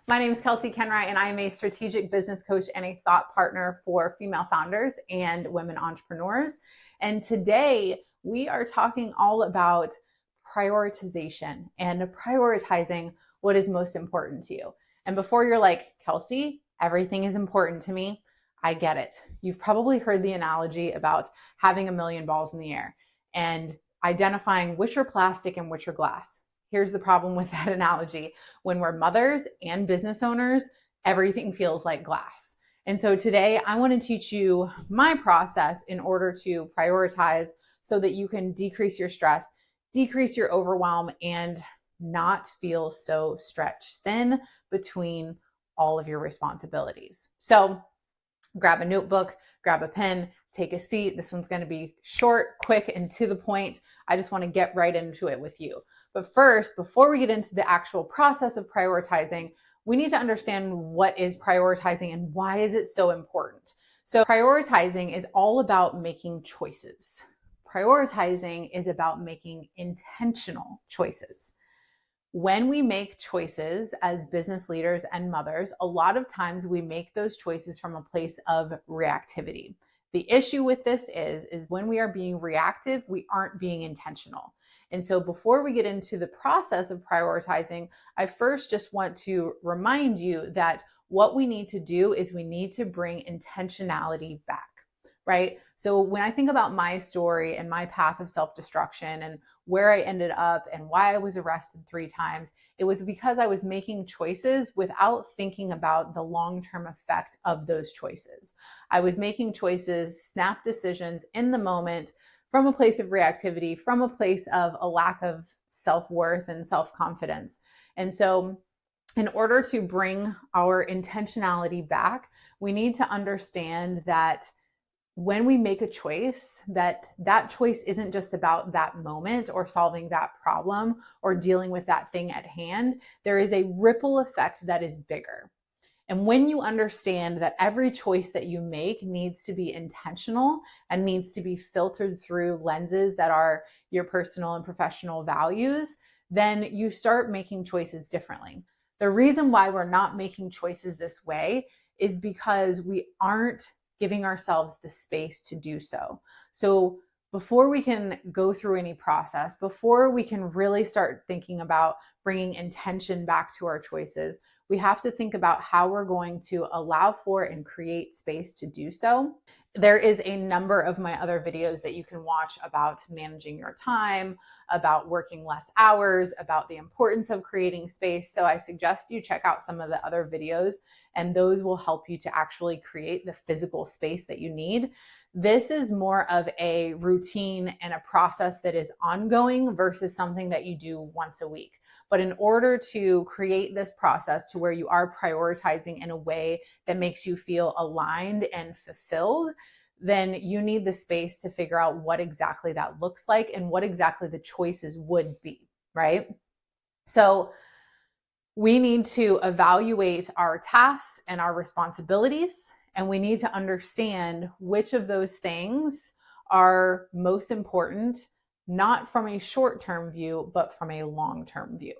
My name is Kelsey Kenwright, and I am a strategic business coach and a thought partner for female founders and women entrepreneurs. And today we are talking all about prioritization and prioritizing what is most important to you. And before you're like, Kelsey, everything is important to me, I get it. You've probably heard the analogy about having a million balls in the air and identifying which are plastic and which are glass. Here's the problem with that analogy. When we're mothers and business owners, everything feels like glass. And so today I want to teach you my process in order to prioritize so that you can decrease your stress, decrease your overwhelm, and not feel so stretched thin between all of your responsibilities. So grab a notebook, grab a pen, take a seat. This one's going to be short, quick, and to the point. I just want to get right into it with you. But first, before we get into the actual process of prioritizing, we need to understand what is prioritizing and why is it so important. So prioritizing is all about making choices. Prioritizing is about making intentional choices. When we make choices as business leaders and mothers, a lot of times we make those choices from a place of reactivity. The issue with this is when we are being reactive, we aren't being intentional. And so before we get into the process of prioritizing, I first just want to remind you that what we need to do is we need to bring intentionality back, right? So when I think about my story and my path of self-destruction and where I ended up and why I was arrested 3 times, it was because I was making choices without thinking about the long-term effect of those choices. I was making choices, snap decisions in the moment from a place of reactivity, from a place of a lack of self-worth and self-confidence. And so in order to bring our intentionality back, we need to understand that when we make a choice, that choice isn't just about that moment or solving that problem or dealing with that thing at hand. There is a ripple effect that is bigger. And when you understand that every choice that you make needs to be intentional and needs to be filtered through lenses that are your personal and professional values, then you start making choices differently. The reason why we're not making choices this way is because we aren't giving ourselves the space to do so. So before we can go through any process, before we can really start thinking about bringing intention back to our choices, we have to think about how we're going to allow for and create space to do so. There is a number of my other videos that you can watch about managing your time, about working less hours, about the importance of creating space. So I suggest you check out some of the other videos, and those will help you to actually create the physical space that you need. This is more of a routine and a process that is ongoing versus something that you do once a week. But in order to create this process to where you are prioritizing in a way that makes you feel aligned and fulfilled, then you need the space to figure out what exactly that looks like and what exactly the choices would be, right? So we need to evaluate our tasks and our responsibilities, and we need to understand which of those things are most important, not from a short-term view, but from a long-term view.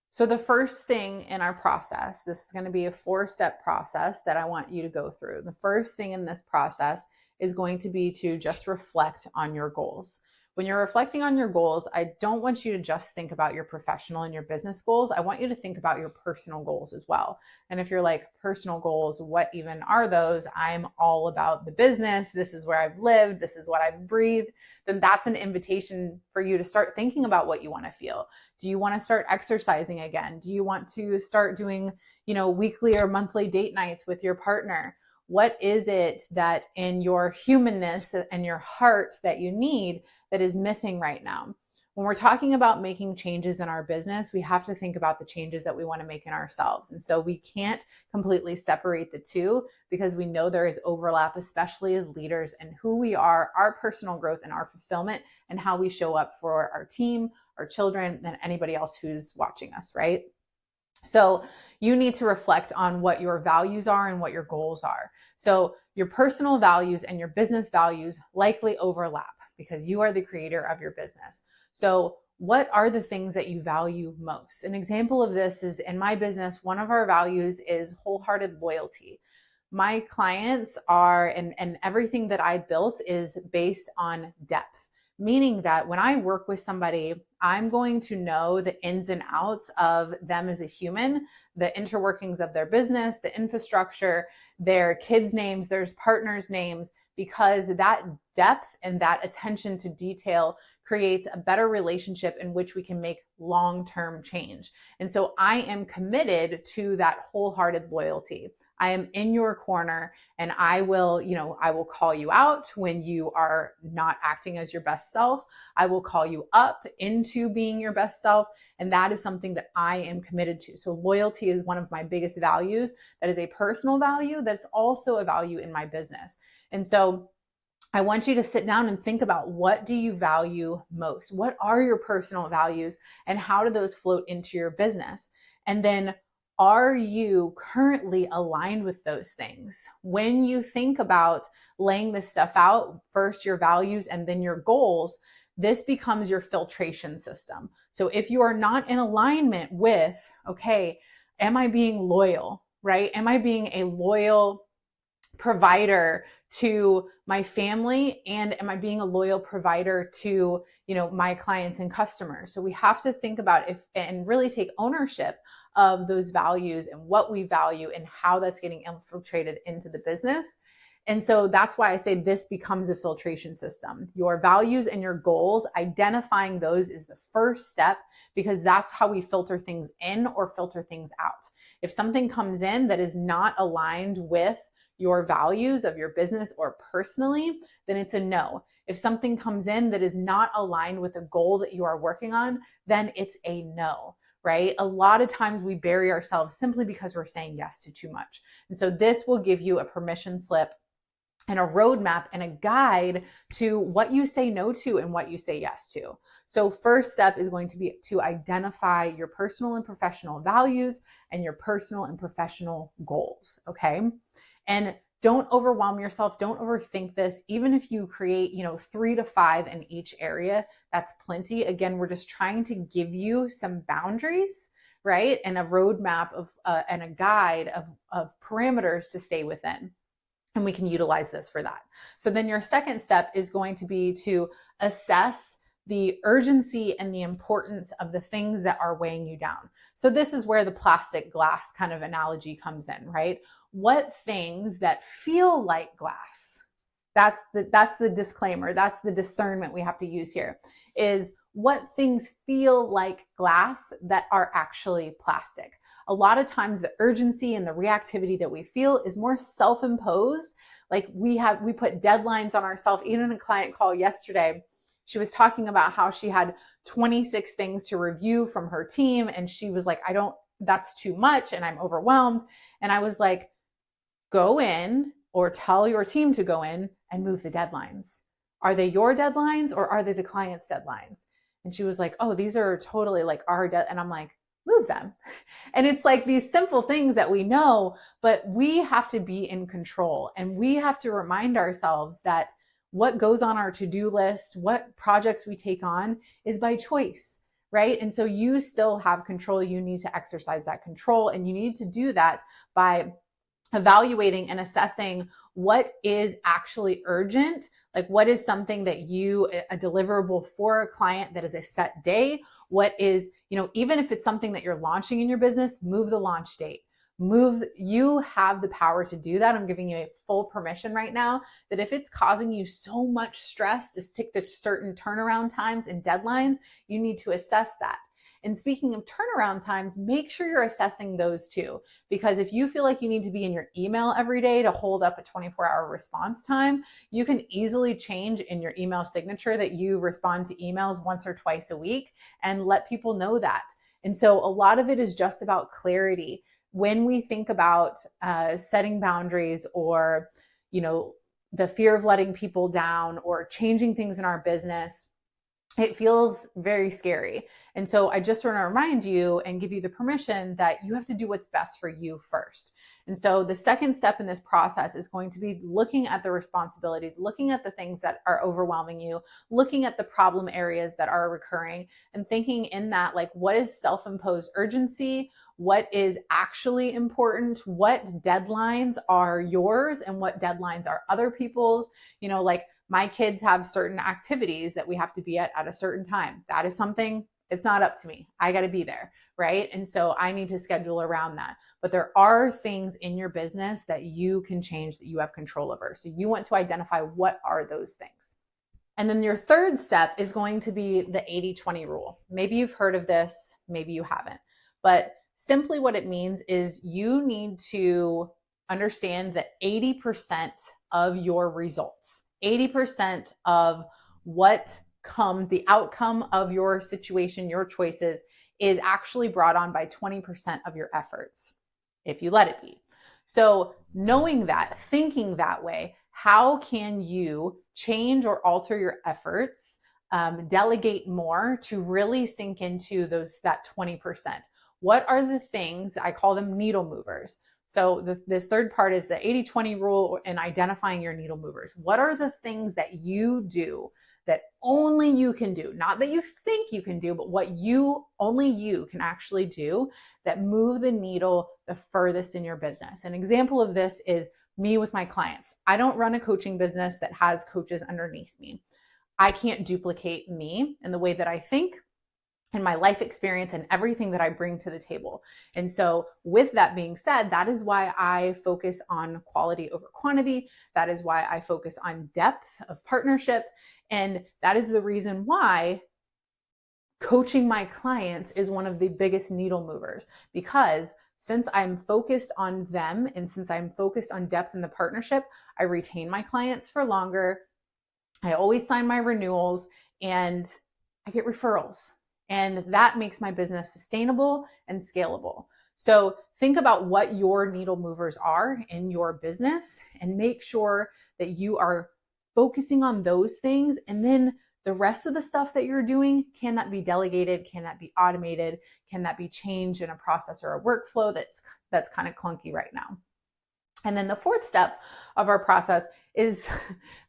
So the first thing in our process, this is going to be a 4-step process that I want you to go through. The first thing in this process is going to be to just reflect on your goals. When you're reflecting on your goals, I don't want you to just think about your professional and your business goals. I want you to think about your personal goals as well. And if you're like, personal goals, what even are those? I'm all about the business. This is where I've lived. This is what I've breathed. Then that's an invitation for you to start thinking about what you want to feel. Do you want to start exercising again? Do you want to start doing, weekly or monthly date nights with your partner? What is it that in your humanness and your heart that you need that is missing right now? When we're talking about making changes in our business, we have to think about the changes that we want to make in ourselves. And so we can't completely separate the two because we know there is overlap, especially as leaders, and who we are, our personal growth and our fulfillment, and how we show up for our team, our children, and anybody else who's watching us, right? So you need to reflect on what your values are and what your goals are. So your personal values and your business values likely overlap because you are the creator of your business. So what are the things that you value most? An example of this is in my business, one of our values is wholehearted loyalty. My clients are, and everything that I built is based on depth, meaning that when I work with somebody, I'm going to know the ins and outs of them as a human, the interworkings of their business, the infrastructure, their kids' names, their partners' names, because that depth and that attention to detail creates a better relationship in which we can make long-term change. And so I am committed to that wholehearted loyalty. I am in your corner, and I will call you out when you are not acting as your best self. I will call you up into being your best self. And that is something that I am committed to. So loyalty is one of my biggest values. That is a personal value. That's also a value in my business. And so I want you to sit down and think about, what do you value most? What are your personal values, and how do those float into your business? And then, are you currently aligned with those things? When you think about laying this stuff out, first your values and then your goals, this becomes your filtration system. So if you are not in alignment with, okay, am I being loyal, right? Am I being a loyal provider to my family, and am I being a loyal provider to, my clients and customers? So we have to think about and really take ownership of those values and what we value and how that's getting infiltrated into the business. And so that's why I say this becomes a filtration system. Your values and your goals, identifying those is the first step, because that's how we filter things in or filter things out. If something comes in that is not aligned with your values of your business or personally, then it's a no. If something comes in that is not aligned with a goal that you are working on, then it's a no, right? A lot of times we bury ourselves simply because we're saying yes to too much. And so this will give you a permission slip and a roadmap and a guide to what you say no to and what you say yes to. So first step is going to be to identify your personal and professional values and your personal and professional goals, okay? And don't overwhelm yourself. Don't overthink this. Even if you create, 3 to 5 in each area, that's plenty. Again, we're just trying to give you some boundaries, right? And a roadmap and a guide of parameters to stay within. And we can utilize this for that. So then your second step is going to be to assess the urgency and the importance of the things that are weighing you down. So this is where the plastic glass kind of analogy comes in, right? What things that feel like glass, that's the disclaimer, that's the discernment we have to use here, is what things feel like glass that are actually plastic. A lot of times the urgency and the reactivity that we feel is more self-imposed. Like we put deadlines on ourselves. Even in a client call yesterday, she was talking about how she had 26 things to review from her team. And she was like, that's too much and I'm overwhelmed. And I was like, go in or tell your team to go in and move the deadlines. Are they your deadlines or are they the client's deadlines? And she was like, oh, these are totally like our and I'm like, move them. And it's like these simple things that we know, but we have to be in control, and we have to remind ourselves that what goes on our to-do list, what projects we take on is by choice, right? And so you still have control. You need to exercise that control, and you need to do that by evaluating and assessing what is actually urgent, like what is something that a deliverable for a client that is a set day. What is, even if it's something that you're launching in your business, move the launch date. You have the power to do that. I'm giving you a full permission right now that if it's causing you so much stress to stick to certain turnaround times and deadlines, you need to assess that. And speaking of turnaround times, make sure you're assessing those too. Because if you feel like you need to be in your email every day to hold up a 24-hour response time, you can easily change in your email signature that you respond to emails once or twice a week and let people know that. And so a lot of it is just about clarity. When we think about setting boundaries or, the fear of letting people down or changing things in our business, it feels very scary. And so I just want to remind you and give you the permission that you have to do what's best for you first. And so the second step in this process is going to be looking at the responsibilities, looking at the things that are overwhelming you, looking at the problem areas that are recurring, and thinking in that, like, what is self-imposed urgency? What is actually important? What deadlines are yours and what deadlines are other people's? Like my kids have certain activities that we have to be at a certain time. That is something, it's not up to me. I got to be there, right? And so I need to schedule around that. But there are things in your business that you can change, that you have control over. So you want to identify what are those things. And then your third step is going to be the 80-20 rule. Maybe you've heard of this, maybe you haven't. But simply what it means is you need to understand that 80% of your results, 80% of the outcome of your situation, your choices, is actually brought on by 20% of your efforts, if you let it be. So knowing that, thinking that way, how can you change or alter your efforts, delegate more to really sink into that 20%? What are the things, I call them needle movers. So this third part is the 80-20 rule and identifying your needle movers. What are the things that you do that only you can do? Not that you think you can do, but what only you can actually do that move the needle the furthest in your business. An example of this is me with my clients. I don't run a coaching business that has coaches underneath me. I can't duplicate me in the way that I think and my life experience and everything that I bring to the table. And so with that being said, that is why I focus on quality over quantity. That is why I focus on depth of partnership. And that is the reason why coaching my clients is one of the biggest needle movers, because since I'm focused on them and since I'm focused on depth in the partnership, I retain my clients for longer. I always sign my renewals and I get referrals. And that makes my business sustainable and scalable. So think about what your needle movers are in your business and make sure that you are focusing on those things. And then the rest of the stuff that you're doing, can that be delegated? Can that be automated? Can that be changed in a process or a workflow that's kind of clunky right now? And then the fourth step of our process is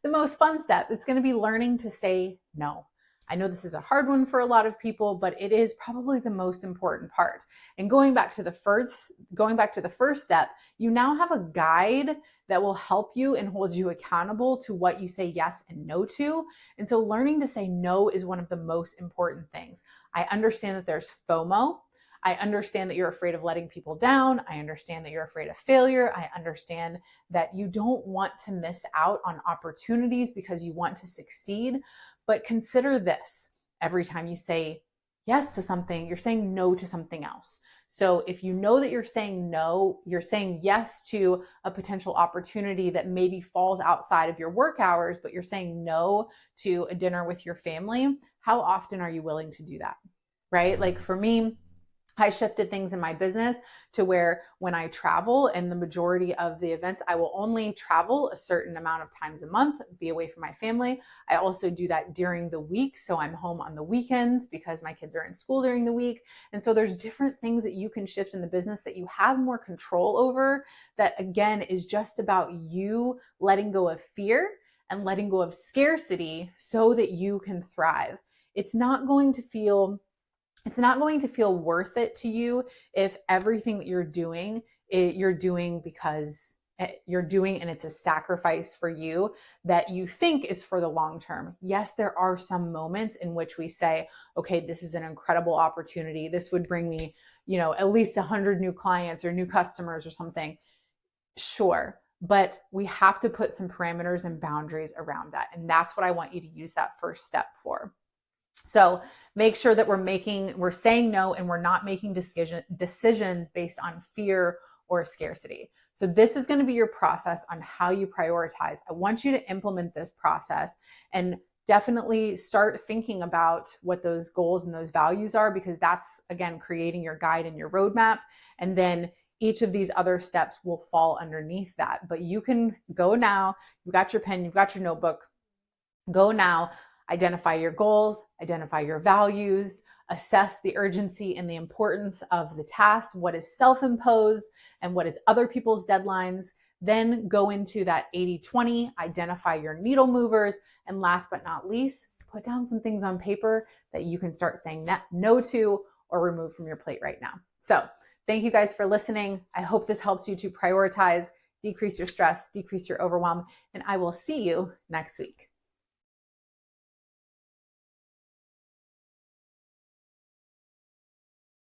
the most fun step. It's going to be learning to say no. I know this is a hard one for a lot of people, but it is probably the most important part. And going back to the first step, you now have a guide that will help you and hold you accountable to what you say yes and no to. And so learning to say no is one of the most important things. I understand that there's FOMO. I understand that you're afraid of letting people down. I understand that you're afraid of failure. I understand that you don't want to miss out on opportunities because you want to succeed. But consider this: every time you say yes to something, you're saying no to something else. So if you know that you're saying no, you're saying yes to a potential opportunity that maybe falls outside of your work hours, but you're saying no to a dinner with your family, how often are you willing to do that? Right? Like for me, I shifted things in my business to where when I travel, and the majority of the events, I will only travel a certain amount of times a month, be away from my family. I also do that during the week. So I'm home on the weekends because my kids are in school during the week. And so there's different things that you can shift in the business that you have more control over, that again is just about you letting go of fear and letting go of scarcity so that you can thrive. It's not going to feel worth it to you if everything that you're doing because you're doing and it's a sacrifice for you that you think is for the long term. Yes, there are some moments in which we say, okay, this is an incredible opportunity. This would bring me, at least 100 new clients or new customers or something. Sure. But we have to put some parameters and boundaries around that. And that's what I want you to use that first step for. So make sure that we're saying no and we're not making decisions based on fear or scarcity. So this is going to be your process on how you prioritize. I want you to implement this process and definitely start thinking about what those goals and those values are, because that's, again, creating your guide and your roadmap. And then each of these other steps will fall underneath that. But you can go now. You've got your pen, you've got your notebook. Go now. Identify your goals, identify your values, assess the urgency and the importance of the task, what is self-imposed and what is other people's deadlines. Then go into that 80-20, identify your needle movers, and last but not least, put down some things on paper that you can start saying no to or remove from your plate right now. So thank you guys for listening. I hope this helps you to prioritize, decrease your stress, decrease your overwhelm, and I will see you next week.